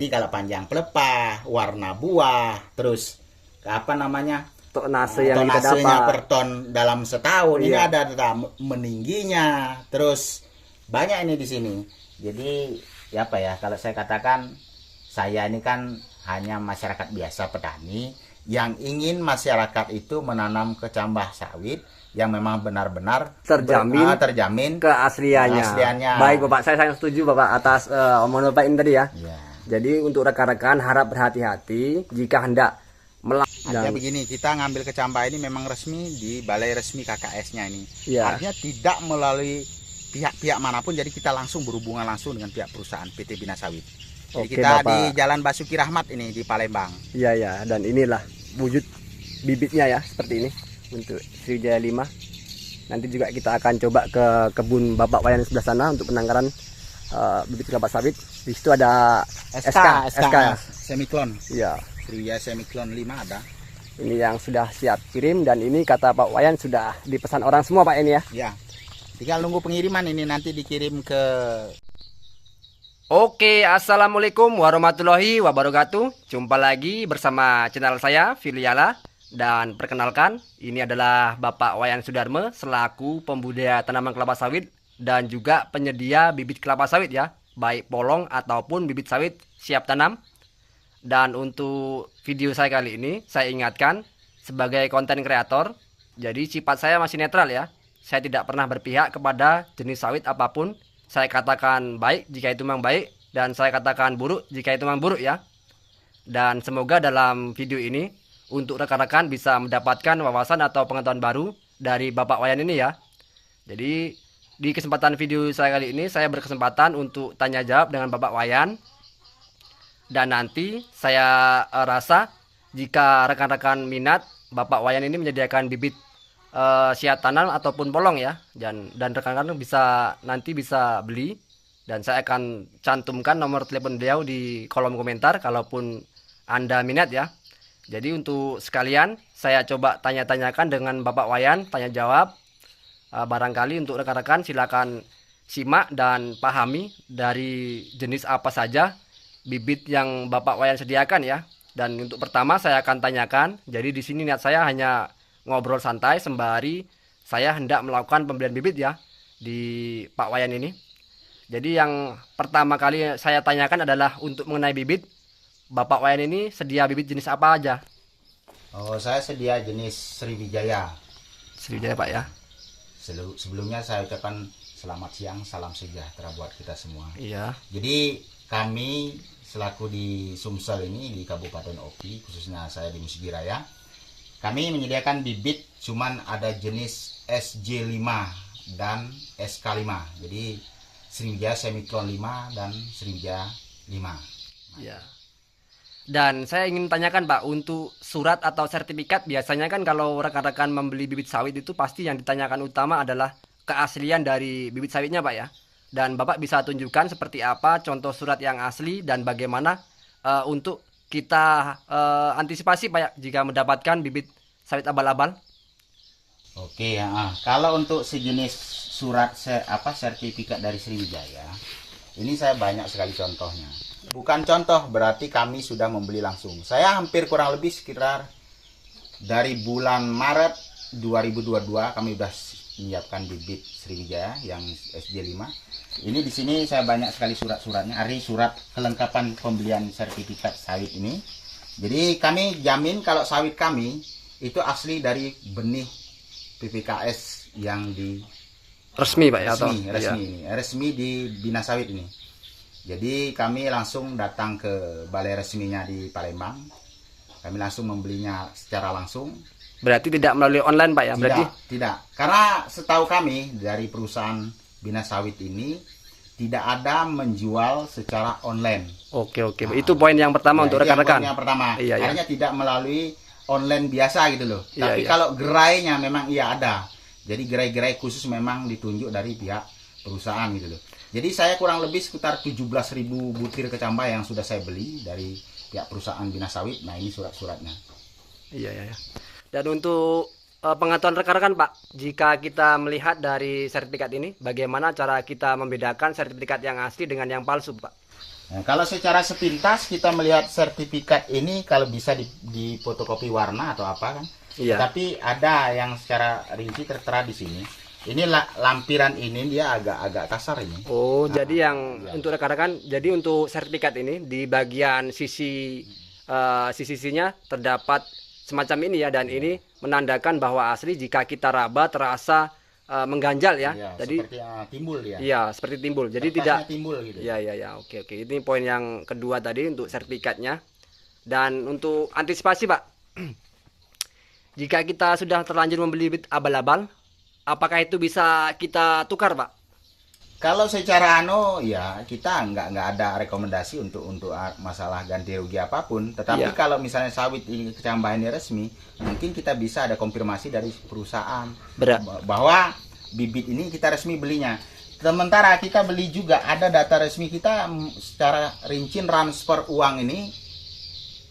Jadi kalau panjang pelepah, warna buah, terus apa namanya, Tonase yang kita tonasenya dapat. per ton dalam setahun ini Iya. ada data meningginya, terus banyak ini di sini. Jadi ya apa ya, kalau saya katakan, saya ini kan hanya masyarakat biasa, petani yang ingin masyarakat itu menanam kecambah sawit yang memang benar-benar terjamin Keasliannya. keasliannya. Baik Bapak, saya sangat setuju Bapak atas omongan Bapak ini tadi ya. Ya. Jadi untuk rekan-rekan harap berhati-hati jika hendak Artinya begini, kita ngambil kecambah ini memang resmi di balai resmi KKS-nya ini. Ya. Artinya tidak melalui pihak-pihak manapun, jadi kita langsung berhubungan langsung dengan pihak perusahaan PT Bina Sawit. Jadi Oke, kita Bapak. di Jalan Basuki Rahmat ini di Palembang. Iya ya, dan inilah wujud bibitnya ya seperti ini untuk Sriwijaya 5. Nanti juga kita akan coba ke kebun Bapak Wayan sebelah sana untuk penangkaran bibit kelapa sawit. Di situ ada SK ya. Semiklon. Iya. Sriwijaya Semiklon 5 ada. Ini yang sudah siap kirim, dan ini kata Pak Wayan sudah dipesan orang semua Pak ini ya. Ya. Tinggal nunggu pengiriman, ini nanti dikirim ke. Oke, assalamualaikum warahmatullahi wabarakatuh. Jumpa lagi bersama channel saya Filiala, dan perkenalkan ini adalah Bapak Wayan Sudarme selaku pembudidaya tanaman kelapa sawit dan juga penyedia bibit kelapa sawit ya, baik polong ataupun bibit sawit siap tanam. Dan untuk video saya kali ini, saya ingatkan sebagai konten kreator, jadi sifat saya masih netral ya. Saya tidak pernah berpihak kepada jenis sawit apapun. Saya katakan baik jika itu memang baik, dan saya katakan buruk jika itu memang buruk ya. Dan semoga dalam video ini untuk rekan-rekan bisa mendapatkan wawasan atau pengetahuan baru dari Bapak Wayan ini ya. Jadi di kesempatan video saya kali ini, saya berkesempatan untuk tanya jawab dengan Bapak Wayan. Dan nanti saya rasa jika rekan-rekan minat, Bapak Wayan ini menyediakan bibit siap tanam ataupun polong ya, dan rekan-rekan nanti bisa beli, dan saya akan cantumkan nomor telepon beliau di kolom komentar kalaupun Anda minat ya. Jadi untuk sekalian saya coba tanya-tanyakan dengan Bapak Wayan, tanya jawab. Barangkali untuk rekan-rekan silakan simak dan pahami dari jenis apa saja bibit yang Bapak Wayan sediakan ya. Dan untuk pertama saya akan tanyakan. Jadi di sini niat saya hanya ngobrol santai sembari saya hendak melakukan pembelian bibit ya di Pak Wayan ini. Jadi yang pertama kali saya tanyakan adalah untuk mengenai bibit. Bapak Wayan ini sedia bibit jenis apa aja? Oh, saya sedia jenis Sriwijaya. Sriwijaya Pak ya. Sebelumnya saya ucapkan selamat siang, salam sejahtera buat kita semua. Iya. Jadi kami selaku di Sumsel ini, di Kabupaten Oki, khususnya saya di Musigiraya, kami menyediakan bibit, cuman ada jenis SJ5 dan SK5. Jadi Sriwijaya Semiklon 5 dan Sriwijaya 5. Ya. Dan saya ingin tanyakan Pak, untuk surat atau sertifikat biasanya kan kalau rekan-rekan membeli bibit sawit itu pasti yang ditanyakan utama adalah keaslian dari bibit sawitnya Pak ya. Dan Bapak bisa tunjukkan seperti apa contoh surat yang asli dan bagaimana untuk kita antisipasi Pak ya, jika mendapatkan bibit sawit abal-abal. Oke ya, kalau untuk sejenis surat sertifikat dari Sriwijaya, ini saya banyak sekali contohnya. Bukan contoh berarti kami sudah membeli langsung. Saya hampir kurang lebih sekitar dari bulan Maret 2022 kami sudah menyiapkan bibit Sriwijaya yang SJ5. Ini di sini saya banyak sekali surat-suratnya, ari surat kelengkapan pembelian sertifikat sawit ini. Jadi kami jamin kalau sawit kami itu asli dari benih PPKS yang di Resmi Pak ya, resmi di Bina Sawit ini. Jadi kami langsung datang ke balai resminya di Palembang. Kami langsung membelinya secara langsung. Berarti tidak melalui online Pak ya? Tidak. Karena setahu kami dari perusahaan Bina Sawit ini tidak ada menjual secara online. Oke. Nah, itu poin yang pertama untuk rekan-rekan. Yang pertama. Iya. Artinya tidak melalui online biasa gitu loh. Iya, Tapi kalau gerainya memang ada. Jadi gerai-gerai khusus memang ditunjuk dari pihak perusahaan gitu loh. Jadi saya kurang lebih sekitar 17.000 butir kecambah yang sudah saya beli dari pihak perusahaan Bina Sawit. Nah ini surat-suratnya. Iya. Dan untuk pengetahuan rekan-rekan Pak, jika kita melihat dari sertifikat ini, bagaimana cara kita membedakan sertifikat yang asli dengan yang palsu Pak? Nah, kalau secara sepintas kita melihat sertifikat ini kalau bisa di fotokopi warna atau apa kan. Iya. Tapi ada yang secara rinci tertera di sini. Ini lampiran ini dia agak kasar ini. Oh, Nah, jadi yang iya. untuk rekan-rekan, jadi untuk sertifikat ini di bagian sisi-sisinya terdapat semacam ini ya, dan ini menandakan bahwa asli. Jika kita raba terasa mengganjal ya. Iya, Jadi seperti timbul dia. iya, seperti timbul. Jadi Kertasnya tidak. timbul gitu. Ya. Oke. Ini poin yang kedua tadi untuk sertifikatnya. Dan untuk antisipasi, Pak, jika kita sudah terlanjur membeli bibit abal-abal, apakah itu bisa kita tukar, Pak? Kalau secara ya kita nggak ada rekomendasi untuk masalah ganti rugi apapun. Tetapi Iya. kalau misalnya sawit ini kecambahan ini resmi, mungkin kita bisa ada konfirmasi dari perusahaan bahwa bibit ini kita resmi belinya. Sementara kita beli juga ada data resmi kita secara rinci transfer uang ini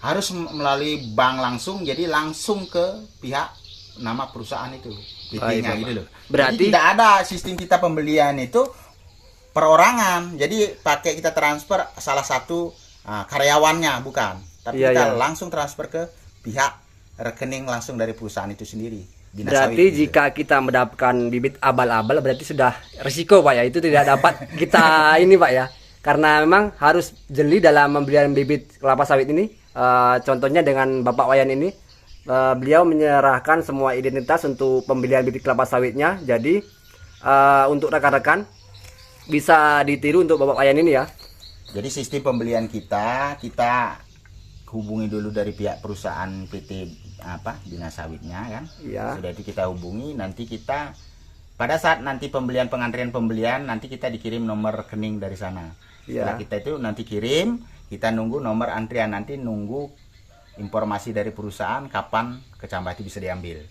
harus melalui bank langsung, jadi langsung ke pihak nama perusahaan itu, PT-nya gitu loh. Berarti jadi tidak ada sistem kita pembelian itu perorangan, jadi pakai kita transfer salah satu karyawannya bukan, tapi kita langsung transfer ke pihak rekening langsung dari perusahaan itu sendiri. Berarti jika kita mendapatkan bibit abal-abal berarti sudah risiko, Pak ya, itu tidak dapat kita ini, Pak ya, karena memang harus jeli dalam pembelian bibit kelapa sawit ini. Contohnya dengan Bapak Wayan ini, beliau menyerahkan semua identitas untuk pembelian bibit kelapa sawitnya. Jadi untuk rekan-rekan bisa ditiru untuk Bapak Wayan ini ya. Jadi sistem pembelian kita hubungi dulu dari pihak perusahaan PT Dinas Sawitnya kan. Iya. Sudah itu kita hubungi, nanti kita pada saat nanti pengantrian pembelian nanti kita dikirim nomor rekening dari sana. Setelah kita itu nanti kirim, kita nunggu nomor antrian, nanti nunggu informasi dari perusahaan kapan kecambah itu bisa diambil.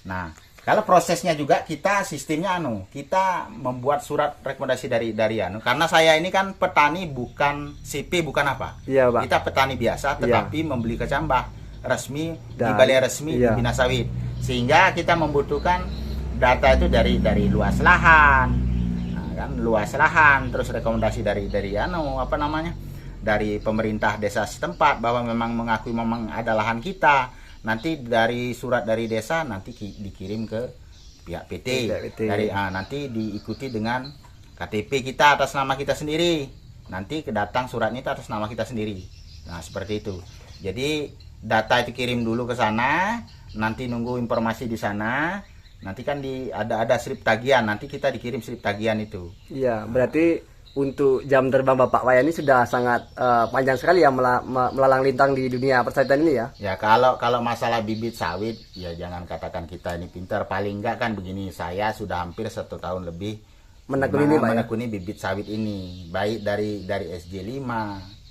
Nah, kalau prosesnya juga kita sistemnya kita membuat surat rekomendasi dari karena saya ini kan petani bukan CP bukan apa. Iya, Pak. Kita petani biasa tetapi membeli kecambah resmi di balai resmi Bina Sawit. Sehingga kita membutuhkan data itu dari luas lahan. Nah, kan luas lahan, terus rekomendasi dari dari pemerintah desa setempat bahwa memang mengakui memang ada lahan kita. Nanti dari surat dari desa nanti dikirim ke pihak PT. Nanti diikuti dengan KTP kita atas nama kita sendiri. Nanti kedatang suratnya itu atas nama kita sendiri. Nah, seperti itu. Jadi data itu kirim dulu ke sana, nanti nunggu informasi di sana. Nanti kan ada slip tagihan, nanti kita dikirim slip tagihan itu. Iya, berarti untuk jam terbang Bapak Wayan ini sudah sangat panjang sekali ya melalang lintang di dunia persawitan ini ya. Ya kalau masalah bibit sawit ya jangan katakan kita ini pintar, paling enggak kan begini, saya sudah hampir 1 tahun lebih menekuni bibit sawit ini, baik dari SJ5,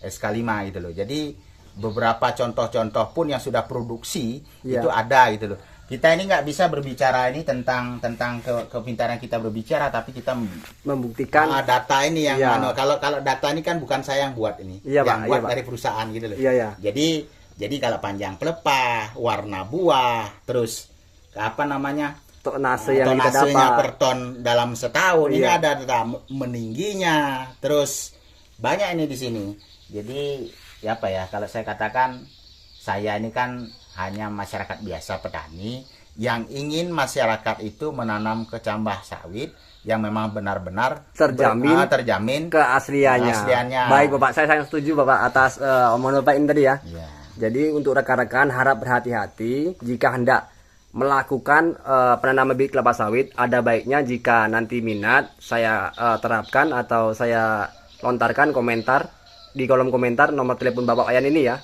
SK5 gitu loh. Jadi beberapa contoh-contoh pun yang sudah produksi itu ada gitu loh. Kita ini nggak bisa berbicara ini tentang kepintaran kita berbicara, tapi kita membuktikan data ini yang kalau data ini kan bukan saya yang buat ini, buat dari perusahaan gitu loh. Jadi kalau panjang pelepah, warna buah, terus tonasenya per ton dalam setahun ini ada data meningginya, terus banyak ini di sini. Jadi kalau saya katakan saya ini kan hanya masyarakat biasa petani yang ingin masyarakat itu menanam kecambah sawit yang memang benar-benar terjamin keasliannya. Baik Bapak, saya sangat setuju Bapak atas omongan Bapak ini tadi ya. Jadi untuk rekan-rekan harap berhati-hati jika hendak melakukan penanaman bibit kelapa sawit. Ada baiknya jika nanti minat saya terapkan atau saya lontarkan komentar di kolom komentar nomor telepon Bapak Wayan ini ya.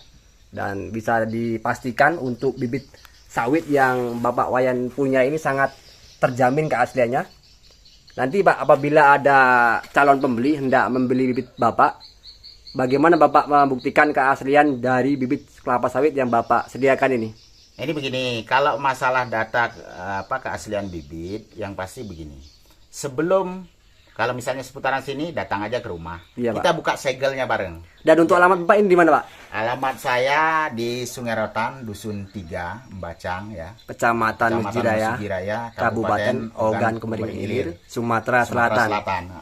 Dan bisa dipastikan untuk bibit sawit yang Bapak Wayan punya ini sangat terjamin keasliannya. Nanti Pak, apabila ada calon pembeli hendak membeli bibit Bapak, bagaimana Bapak membuktikan keaslian dari bibit kelapa sawit yang Bapak sediakan ini? Ini begini, kalau masalah data keaslian bibit yang pasti begini. Kalau misalnya seputaran sini, datang aja ke rumah. Kita buka segelnya bareng. Dan untuk alamat Bapak ini di mana, Pak? Alamat saya di Sungai Rotan, Dusun 3, Mbacang ya. Kecamatan Mesjidaya, Kabupaten Ogan Komering Ilir, Sumatera Selatan.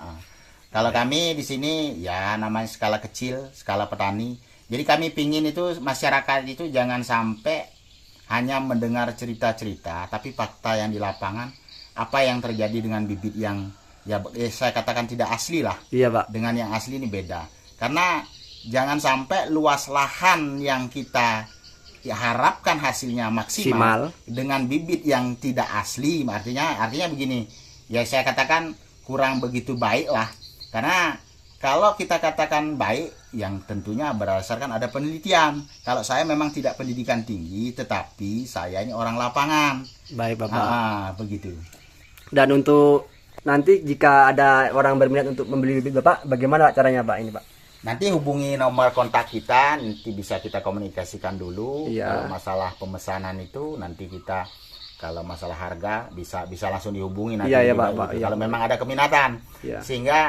Kalau kami di sini ya namanya skala kecil, skala petani. Jadi kami pingin itu masyarakat itu jangan sampai hanya mendengar cerita-cerita, tapi fakta yang di lapangan, apa yang terjadi dengan bibit yang ya saya katakan tidak asli lah. Iya Pak. Dengan yang asli ini beda. Karena jangan sampai luas lahan yang kita ya, harapkan hasilnya maksimal dengan bibit yang tidak asli. Artinya begini, ya saya katakan kurang begitu baik lah. Karena kalau kita katakan baik, yang tentunya berdasarkan ada penelitian. Kalau saya memang tidak pendidikan tinggi, tetapi saya ini orang lapangan. Baik Bapak. Begitu. Dan untuk nanti jika ada orang berminat untuk membeli bibit Bapak, bagaimana caranya Pak ini Pak? Nanti hubungi nomor kontak kita, nanti bisa kita komunikasikan dulu. Iya. Kalau masalah pemesanan itu nanti kita, kalau masalah harga bisa langsung dihubungi nanti. Iya, juga, Pak. gitu. Iya. Kalau memang ada keminatan, Iya. sehingga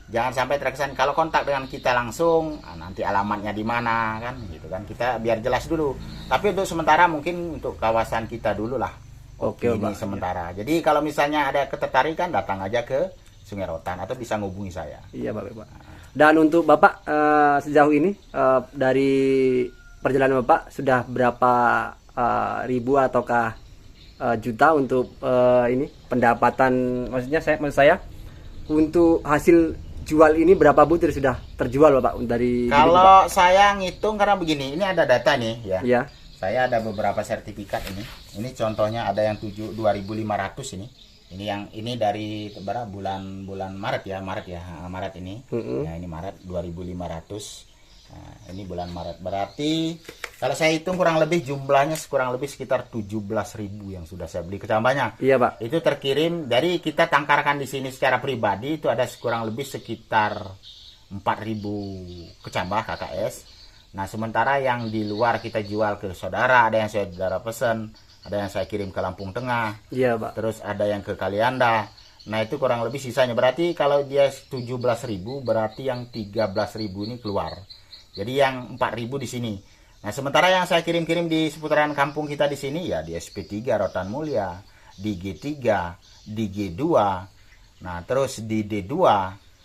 jangan sampai terkesan kalau kontak dengan kita langsung, nanti alamatnya di mana kan, gitu kan. Kita biar jelas dulu. Tapi untuk sementara mungkin untuk kawasan kita dulu lah. Oke, ini Pak. sementara. Jadi kalau misalnya ada ketertarikan, datang aja ke Sungai Rotan atau bisa ngubungi saya. Iya Bapak. Dan untuk Bapak sejauh ini dari perjalanan Bapak sudah berapa ribu ataukah juta untuk ini pendapatan, maksud saya untuk hasil jual ini berapa butir sudah terjual Bapak dari kalau saya ngitung karena begini, ini ada data nih ya. Iya. Saya ada beberapa sertifikat ini. Ini contohnya ada yang 2.500 ini. Ini dari bulan Maret ya, Maret ini. Nah, ini Maret 2.500. Nah, ini bulan Maret. Berarti kalau saya hitung kurang lebih jumlahnya kurang lebih sekitar 17.000 yang sudah saya beli kecambahnya. Iya, Pak. Itu terkirim dari kita tangkarkan di sini secara pribadi itu ada kurang lebih sekitar 4.000 kecambah KKS. Nah, sementara yang di luar kita jual ke saudara, ada yang saudara pesan, ada yang saya kirim ke Lampung Tengah. Iya, Pak. Terus ada yang ke Kalianda. Nah, itu kurang lebih sisanya. Berarti kalau dia 17.000, berarti yang 13.000 ini keluar. Jadi yang 4.000 di sini. Nah, sementara yang saya kirim-kirim di seputaran kampung kita di sini ya di SP3 Rotan Mulia, di G3, di G2. Nah, terus di D2.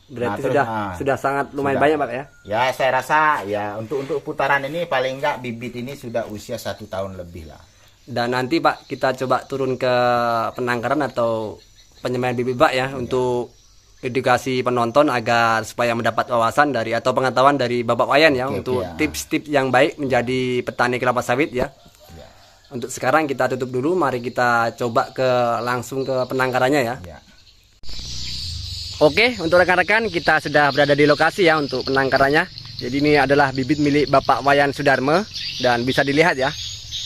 Berarti nah, sudah sangat lumayan sudah. banyak Pak ya? Ya, saya rasa ya untuk putaran ini paling enggak bibit ini sudah usia 1 tahun lebih lah. Dan nanti Pak kita coba turun ke penangkaran atau penyemayan bibit Pak ya, untuk edukasi penonton agar supaya mendapat wawasan dari atau pengetahuan dari Bapak Wayan ya, untuk tips-tips yang baik menjadi petani kelapa sawit ya. Untuk sekarang kita tutup dulu, mari kita coba langsung ke penangkarannya ya. Oke, untuk rekan-rekan kita sudah berada di lokasi ya untuk penangkarannya. Jadi ini adalah bibit milik Bapak Wayan Sudarme dan bisa dilihat ya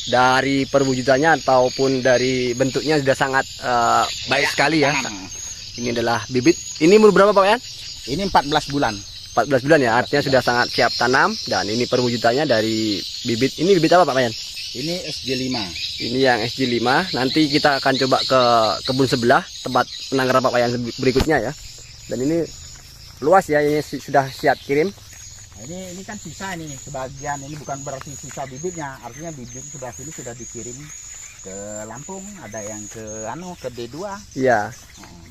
dari perwujudannya ataupun dari bentuknya sudah sangat baik sekali ya. Ini adalah bibit. Ini umur berapa Pak Wayan? Ini 14 bulan. 14 bulan ya, artinya sudah sangat siap tanam. Dan ini perwujudannya dari bibit. Ini bibit apa Pak Wayan? Ini SJ5. Ini yang SJ5. Nanti kita akan coba ke kebun sebelah tempat penangkaran Pak Wayan berikutnya ya. Dan ini luas ya, ini sudah siap kirim. Nah, ini kan sisa nih sebagian, ini bukan berarti sisa bibitnya, artinya bibit sudah sini sudah dikirim ke Lampung, ada yang ke D2. Iya.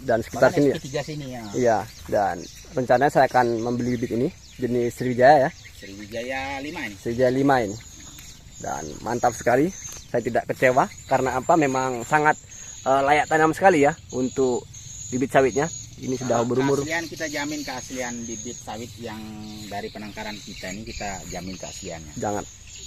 Dan sekitar sini. SP3 sini ya. Iya, dan rencananya saya akan membeli bibit ini jenis Sriwijaya ya. Sriwijaya 5 ini. Sriwijaya 5 ini. Dan mantap sekali. Saya tidak kecewa karena apa? Memang sangat layak tanam sekali ya untuk bibit sawitnya. Ini sudah berumur. Keaslian kita jamin keaslian bibit sawit yang dari penangkaran kita ini, kita jamin keasliannya.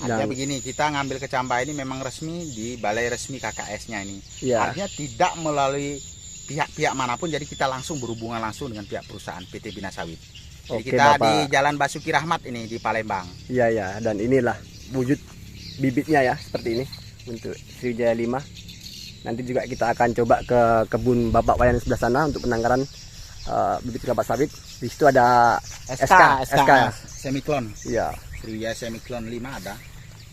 Artinya begini, kita ngambil kecambah ini memang resmi di balai resmi KKS-nya ini. Ya. Artinya tidak melalui pihak-pihak manapun, jadi kita langsung berhubungan langsung dengan pihak perusahaan PT Bina Sawit. Jadi Oke, kita Bapak. di Jalan Basuki Rahmat ini di Palembang. Iya ya, dan inilah wujud bibitnya ya seperti ini untuk Sriwijaya 5. Nanti juga kita akan coba ke kebun Bapak Wayan sebelah sana untuk penangkaran bibit kelapa sawit. Di situ ada SK Semiklon. Iya. Sriwijaya Semiklon 5 ada.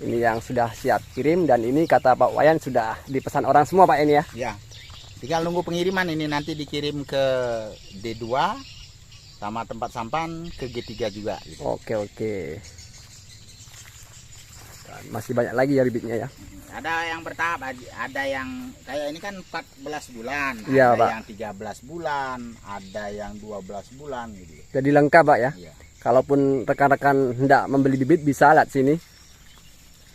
Ini yang sudah siap kirim, dan ini kata Pak Wayan sudah dipesan orang semua Pak ini ya. Ya. Tinggal nunggu pengiriman, ini nanti dikirim ke D2 sama tempat sampan, ke G3 juga gitu. Oke. Dan masih banyak lagi ya bibitnya ya. Ada yang bertahap, ada yang kayak ini kan 14 bulan, Iya, ada Pak. yang 13 bulan, ada yang 12 bulan gitu. Jadi lengkap Pak ya. Iya. Kalaupun rekan-rekan hendak membeli bibit bisa lihat sini.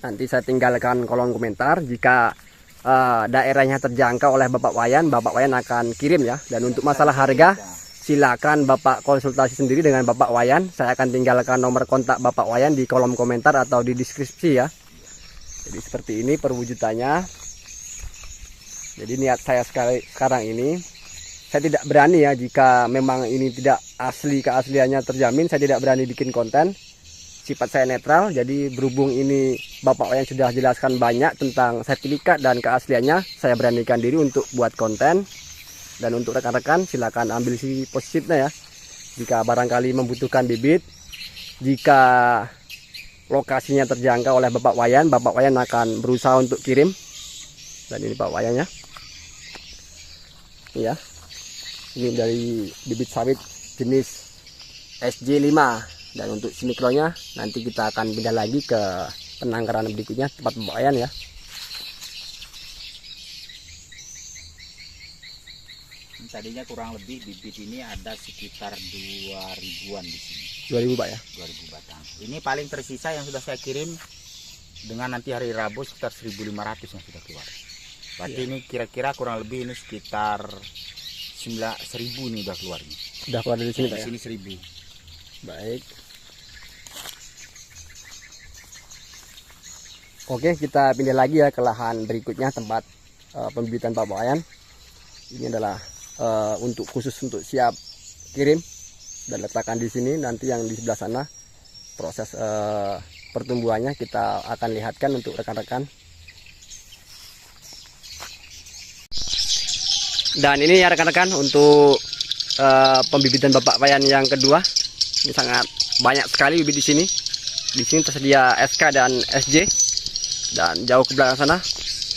Nanti saya tinggalkan kolom komentar. Jika daerahnya terjangkau oleh Bapak Wayan akan kirim ya. Dan untuk masalah harga, silakan Bapak konsultasi sendiri dengan Bapak Wayan. Saya akan tinggalkan nomor kontak Bapak Wayan di kolom komentar atau di deskripsi ya. Jadi seperti ini perwujudannya. Jadi niat saya sekarang ini, saya tidak berani ya, jika memang ini tidak asli, keasliannya terjamin, saya tidak berani bikin konten. Sifat saya netral, jadi berhubung ini Bapak Wayan sudah jelaskan banyak tentang sertifikat dan keasliannya, saya beranikan diri untuk buat konten. Dan untuk rekan-rekan silakan ambil si positifnya ya. Jika barangkali membutuhkan bibit, jika lokasinya terjangkau oleh Bapak Wayan akan berusaha untuk kirim. Dan ini Pak Wayannya. Ya. Ini dari bibit sawit jenis SJ5. Dan untuk simiklonya nanti kita akan pindah lagi ke penangkaran berikutnya tempat Bapak Wayan ya. Tadinya kurang lebih bibit ini ada sekitar 2000-an di sini. 2000 Pak ya. 2000 batang. Ini paling tersisa yang sudah saya kirim dengan nanti hari Rabu sekitar 1500 yang sudah keluar. Berarti ini kira-kira kurang lebih ini sekitar 1000 ini udah keluar nih. Udah keluar dari sini Pak Di ya. sini 1000. Baik. Oke, kita pindah lagi ya ke lahan berikutnya tempat pembibitan Bapak Wayan. Ini adalah untuk khusus untuk siap kirim dan letakkan di sini. Nanti yang di sebelah sana proses pertumbuhannya kita akan lihatkan untuk rekan-rekan. Dan ini ya rekan-rekan untuk pembibitan Bapak Wayan yang kedua. Ini sangat banyak sekali bibit di sini. Di sini tersedia SK dan SJ. Dan jauh ke belakang sana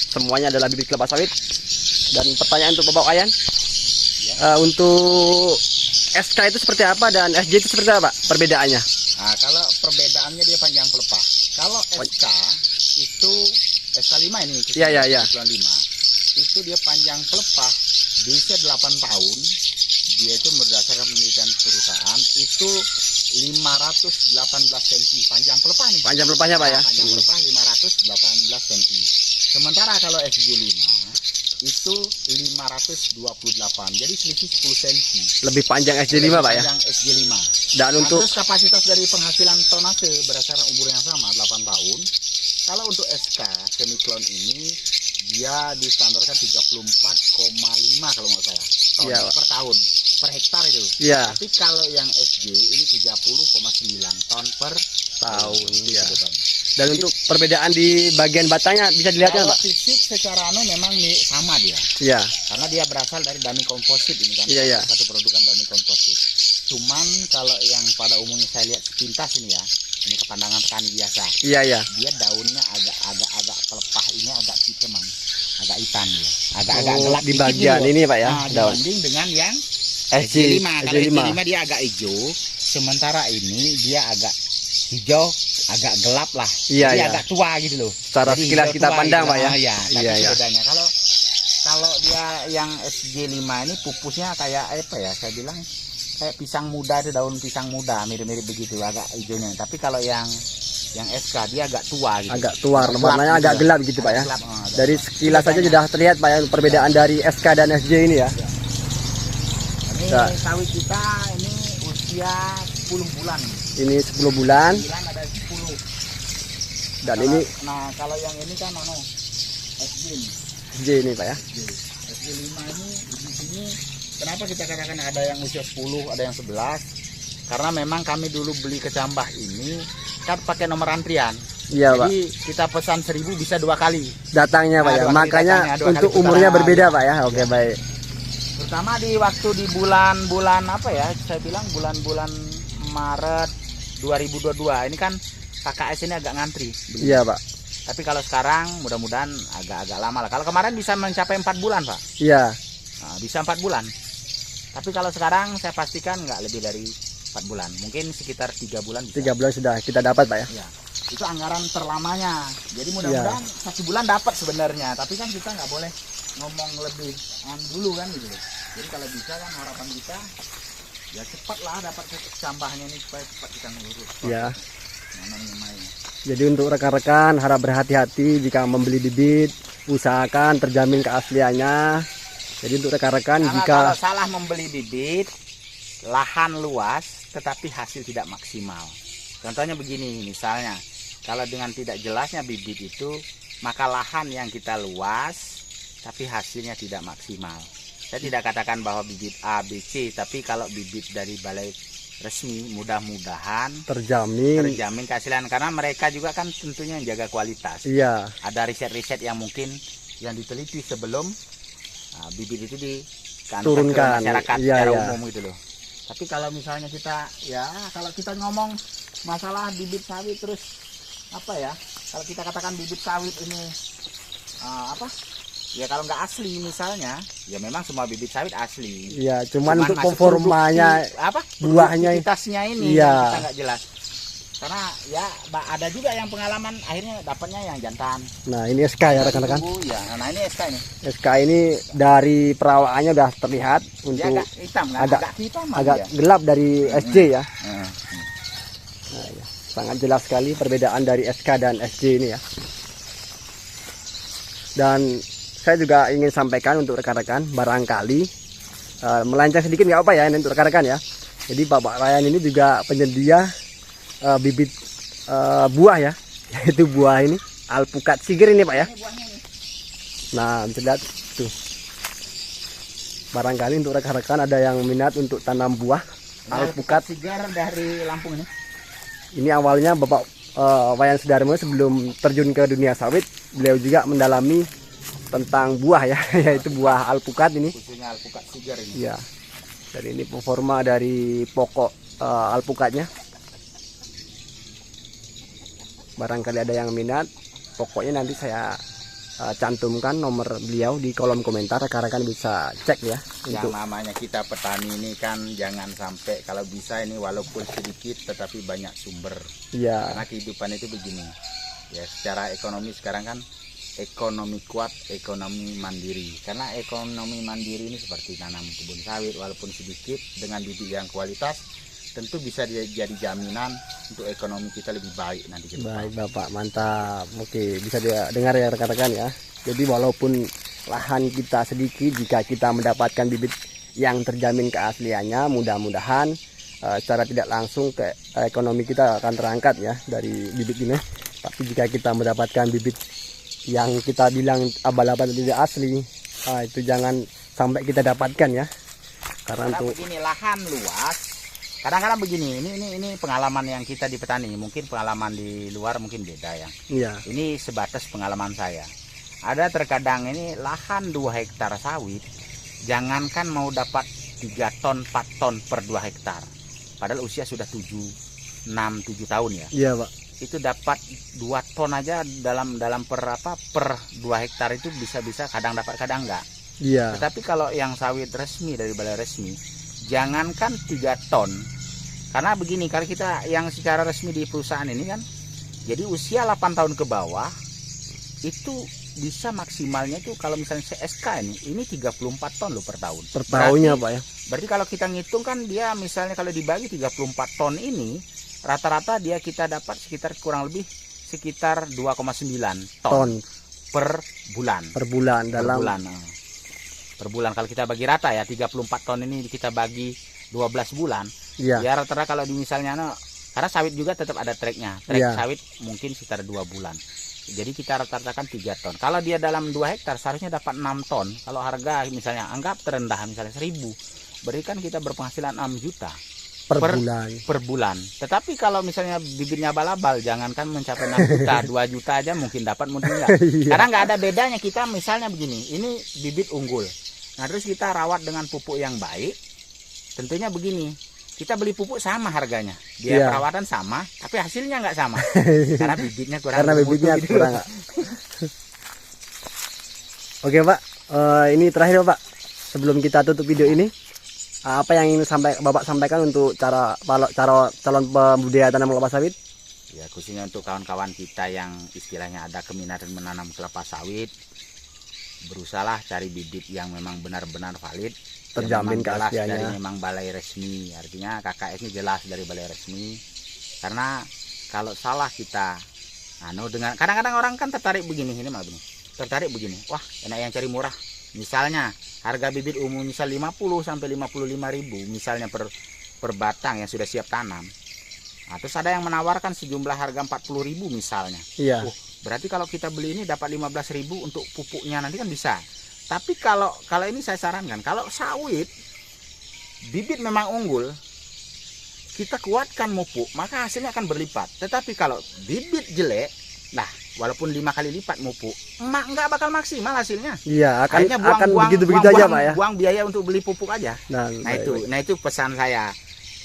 semuanya adalah bibit kelapa sawit. Dan pertanyaan untuk Bapak Wayan, untuk SK itu seperti apa dan SJ itu seperti apa perbedaannya? Nah, kalau perbedaannya dia panjang pelepah. Kalau SK itu SK5 ini, Iya. 5 itu dia panjang pelepah di usia 8 tahun. Dia itu berdasarkan penelitian perusahaan itu 518 cm panjang pelepah nih. Panjang pelepahnya Pak ya? Panjang pelepah 518 cm. Sementara kalau SG5 itu 528. Jadi selisih 10 cm. Lebih panjang SJ5 Pak ya? Panjang SG5. Dan untuk Terus kapasitas dari penghasilan tonase berdasarkan umur yang sama 8 tahun. Kalau untuk SK semiklon ini dia distandarkan 34,5 kalau nggak salah ton Iya, Pak. per tahun per hektar itu. Iya. Tapi kalau yang SJ ini 30,9 ton per tahun itu ya. sebutannya. Dan untuk perbedaan di bagian batangnya bisa dilihat kan Kalau Pak? fisik secara memang sama dia. Iya. Karena dia berasal dari dummy komposit ini kan. Iya. Satu produkan dummy komposit. Cuman kalau yang pada umumnya saya lihat sepintas ini ya, ini kepandangan petani biasa. Iya. Dia daunnya agak pelepah ini agak hitaman, agak hitam dia. Agak gelap di dikit bagian gitu. ini Pak ya, Nah, daun. dibanding dengan yang SJ5. Kalau SJ5 dia agak hijau, sementara ini dia agak hijau, agak gelap lah. Iya, Jadi iya. agak tua gitu loh. Secara Jadi sekilas hijau kita tua pandang gitu. Pak ya. Iya, tapi Iya, itu iya. bedanya. Kalau dia yang SJ5 ini pupusnya kayak apa ya? Saya bilang kayak pisang muda, itu daun pisang muda, mirip-mirip begitu, agak hijaunya. Tapi kalau yang SK dia agak tua gitu. Agak tua, warnanya gitu agak lah. gelap gitu Pak ya. Agak gelap, agak Dari gelap. sekilas saja sudah terlihat Pak ya perbedaan dari SK dan SJ ini ya. Ini Nah. sawit kita ini usia 10 bulan. Ini 10 bulan 9 ada 10. dan Kalau- ini Nah, kalau yang ini kan SJ ini. SJ ini Pak ya. SJ5 ini di sini kenapa kita katakan ada yang usia 10, ada yang 11? Karena memang kami dulu beli kecambah ini kan pakai nomor antrian. Iya Pak. Jadi kita pesan 1000 bisa 2 kali. Datangnya Pak Nah, ya. 2 kali Makanya datangnya, 2 kali untuk putaran. umurnya berbeda Pak ya. Oke baik. Terutama di waktu di bulan-bulan apa ya? Saya bilang bulan-bulan Maret 2022. Ini kan KKS ini agak ngantri. Iya Pak. Tapi kalau sekarang mudah-mudahan agak-agak lama lah. Kalau kemarin bisa mencapai 4 bulan Pak. Iya. Nah, bisa 4 bulan. Tapi kalau sekarang saya pastikan nggak lebih dari 4 bulan. Mungkin sekitar 3 bulan bisa. 3 bulan sudah kita dapat Pak ya. Ya. Itu anggaran terlamanya. Jadi mudah-mudahan 1 bulan dapat sebenarnya. Tapi kan kita nggak boleh ngomong lebih dulu kan gitu. Jadi kalau bisa kan harapan kita ya cepat lah dapat sampahnya ini supaya cepat kita ngurus. Ya. Namanya. Jadi untuk rekan-rekan harap berhati-hati jika membeli bibit, usahakan terjamin keasliannya. Jadi untuk rekan-rekan Kalau jika salah membeli bibit, lahan luas tetapi hasil tidak maksimal. Contohnya begini, misalnya kalau dengan tidak jelasnya bibit itu, maka lahan yang kita luas tapi hasilnya tidak maksimal. Saya tidak katakan bahwa bibit A, B, C, tapi kalau bibit dari balai resmi mudah-mudahan terjamin. keaslian, karena mereka juga kan tentunya menjaga kualitas. Iya. Ada riset-riset yang mungkin yang diteliti sebelum bibit itu turunkan ke masyarakat iya, secara iya. umum gitu loh. Tapi kalau misalnya kita kalau kita ngomong masalah bibit sawit terus kalau kita katakan bibit sawit ini ya kalau nggak asli misalnya, ya memang semua bibit sawit asli. Iya, cuman untuk masuk performanya buahnya produktivitasnya ini iya. yang kita nggak jelas. Karena ya ada juga yang pengalaman akhirnya dapatnya yang jantan. Nah, ini SK ya rekan-rekan. Ya, nah ini SK ini. SK ini dari perawakannya udah terlihat Dia untuk agak hitam kan? agak hitam agak dia. gelap dari SJ ya. Hmm. Nah, ya. Sangat jelas sekali perbedaan dari SK dan SJ ini ya. Dan saya juga ingin sampaikan untuk rekan-rekan, barangkali melenceng sedikit nggak apa ya ini untuk rekan-rekan ya. Jadi Bapak Wayan ini juga penyedia bibit buah ya, yaitu buah ini alpukat siger ini Pak ya. Nah, bisa lihat tuh. Barangkali untuk rekan-rekan ada yang minat untuk tanam buah alpukat Siger dari Lampung ini. Ini awalnya Bapak Wayan Sudarmo sebelum terjun ke dunia sawit, beliau juga mendalami tentang buah ya, yaitu buah alpukat ini. Khususnya alpukat siger ini. Iya. Dan ini performa dari pokok alpukatnya. Barangkali ada yang minat, pokoknya nanti saya cantumkan nomor beliau di kolom komentar, rekan-rekan bisa cek ya. Yang Untuk namanya kita petani ini kan jangan sampai kalau bisa ini walaupun sedikit tetapi banyak sumber. iya, Karena kehidupan itu begini. Ya secara ekonomi sekarang kan ekonomi kuat, ekonomi mandiri. Karena ekonomi mandiri ini seperti tanam kebun sawit walaupun sedikit dengan bibit yang kualitas, tentu bisa jadi jaminan untuk ekonomi kita lebih baik nanti ke depan. baik Bapak, mantap. Oke, bisa dia dengar ya rekan-rekan ya. Jadi walaupun lahan kita sedikit, jika kita mendapatkan bibit yang terjamin keasliannya, mudah-mudahan secara tidak langsung ke ekonomi kita akan terangkat ya dari bibit ini. Tapi jika kita mendapatkan bibit yang kita bilang abal-abal tidak asli, itu jangan sampai kita dapatkan ya. Karena Karena untuk begini lahan luas, kadang-kadang begini, ini pengalaman yang kita di petani, mungkin pengalaman di luar mungkin beda ya. iya, Ini sebatas pengalaman saya. Ada terkadang ini lahan 2 hektar sawit, jangankan mau dapat 3 ton, 4 ton per 2 hektar. Padahal usia sudah 6, 7 tahun ya. iya Pak. Itu dapat 2 ton aja dalam per 2 hektar itu bisa kadang dapat kadang enggak. Iya, Tetapi kalau yang sawit resmi dari balai resmi, jangankan 3 ton. Karena begini, kalau kita yang secara resmi di perusahaan ini kan, jadi usia 8 tahun ke bawah itu bisa maksimalnya itu kalau misalnya CSK ini 34 ton loh per tahun. per tahunnya Pak ya. Berarti kalau kita ngitung kan dia misalnya kalau dibagi 34 ton ini, rata-rata kita dapat kurang lebih sekitar 2,9 ton Ton per bulan. per bulan dalam Per bulan kalau kita bagi rata ya 34 ton ini kita bagi 12 bulan. iya. Ya rata-rata kalau di misalnya karena sawit juga tetap ada treknya. Trek Iya. sawit mungkin sekitar 2 bulan. Jadi kita rata-rata kan 3 ton. Kalau dia dalam 2 hektar seharusnya dapat 6 ton. Kalau harga misalnya anggap terendah misalnya 1.000, berarti kan kita berpenghasilan 6 juta per per- bulan. per bulan. Tetapi kalau misalnya bibitnya balabal, jangankan mencapai 6 juta, 2 juta aja mungkin dapat, mungkin enggak. Iya. Karena nggak ada bedanya kita misalnya begini, ini bibit unggul. Nah terus kita rawat dengan pupuk yang baik, tentunya begini, kita beli pupuk sama harganya, dia Iya. perawatan sama, tapi hasilnya nggak sama, karena bibitnya kurang. Karena bibitnya bermutu gitu. kurang. Oke Pak, ini terakhir Pak. Sebelum kita tutup video ini, apa yang ingin Bapak sampaikan untuk cara calon pembudidaya tanaman kelapa sawit? Ya khususnya untuk kawan-kawan kita yang istilahnya ada keminatan menanam kelapa sawit, berusahalah cari bibit yang memang benar-benar valid, Terjamin yang memang jelas keasliannya. dari memang balai resmi. Artinya KKS ini jelas dari balai resmi. Karena kalau salah kita dengan kadang-kadang orang kan tertarik begini, ini malah begini. Tertarik begini. Wah, enak yang cari murah. Misalnya harga bibit umum misal 50 sampai 55.000 misalnya per batang yang sudah siap tanam. Nah, terus ada yang menawarkan sejumlah harga 40.000 misalnya. Iya. Berarti kalau kita beli ini dapat 15.000 untuk pupuknya nanti kan bisa. Tapi kalau ini saya sarankan, kalau sawit bibit memang unggul, kita kuatkan pupuk, maka hasilnya akan berlipat. Tetapi kalau bibit jelek, nah walaupun 5 kali lipat pupuk, nggak bakal maksimal hasilnya. Iya, Akhirnya akan begitu-begitu aja, Pak ya. Buang biaya untuk beli pupuk aja. Nah, Nah itu pesan saya.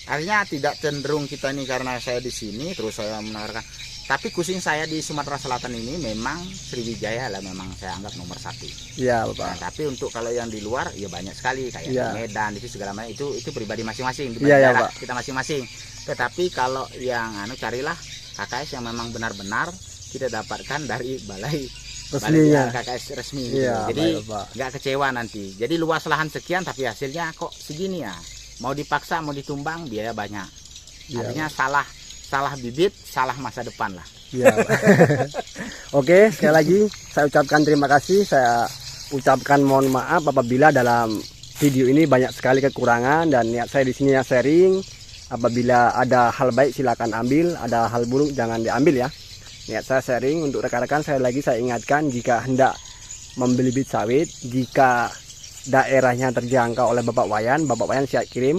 Artinya tidak cenderung kita ini karena saya di sini terus saya menawarkan. Tapi khususnya saya di Sumatera Selatan ini memang Sriwijaya lah memang saya anggap nomor 1. Iya, Bapak. Nah, tapi untuk kalau yang di luar ya banyak sekali kayak Iya. di Medan itu segala macam itu pribadi masing-masing, Iya, ya, daerah Pak. kita masing-masing. Tetapi kalau yang carilah KKS yang memang benar-benar kita dapatkan dari balai Resminya. KKS resmi gitu. Iya, Jadi baik, Pak. nggak kecewa nanti. Jadi luas lahan sekian tapi hasilnya kok segini ya. Mau dipaksa mau ditumbang biaya banyak. Iya, Artinya salah bibit, salah masa depan lah. Iya. Oke, sekali lagi saya ucapkan terima kasih. Saya ucapkan mohon maaf apabila dalam video ini banyak sekali kekurangan dan niat saya di sini ya sharing. Apabila ada hal baik silakan ambil, ada hal buruk jangan diambil ya. Niat saya sharing untuk rekan-rekan. Saya ingatkan jika hendak membeli bibit sawit, jika daerahnya terjangkau oleh Bapak Wayan siap kirim.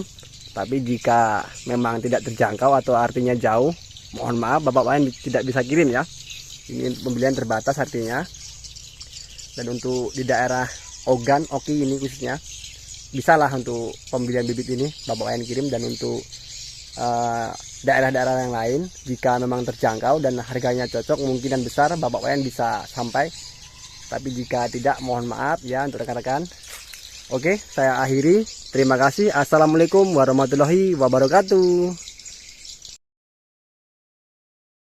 Tapi jika memang tidak terjangkau atau artinya jauh, mohon maaf Bapak Wayan tidak bisa kirim ya. Ini pembelian terbatas artinya. Dan untuk di daerah Oki ini khususnya, bisalah untuk pembelian bibit ini Bapak Wayan kirim. Dan untuk daerah-daerah yang lain, jika memang terjangkau dan harganya cocok, kemungkinan besar Bapak Wayan bisa sampai. Tapi jika tidak, mohon maaf ya untuk rekan-rekan. Oke, saya akhiri. Terima kasih. Assalamualaikum warahmatullahi wabarakatuh.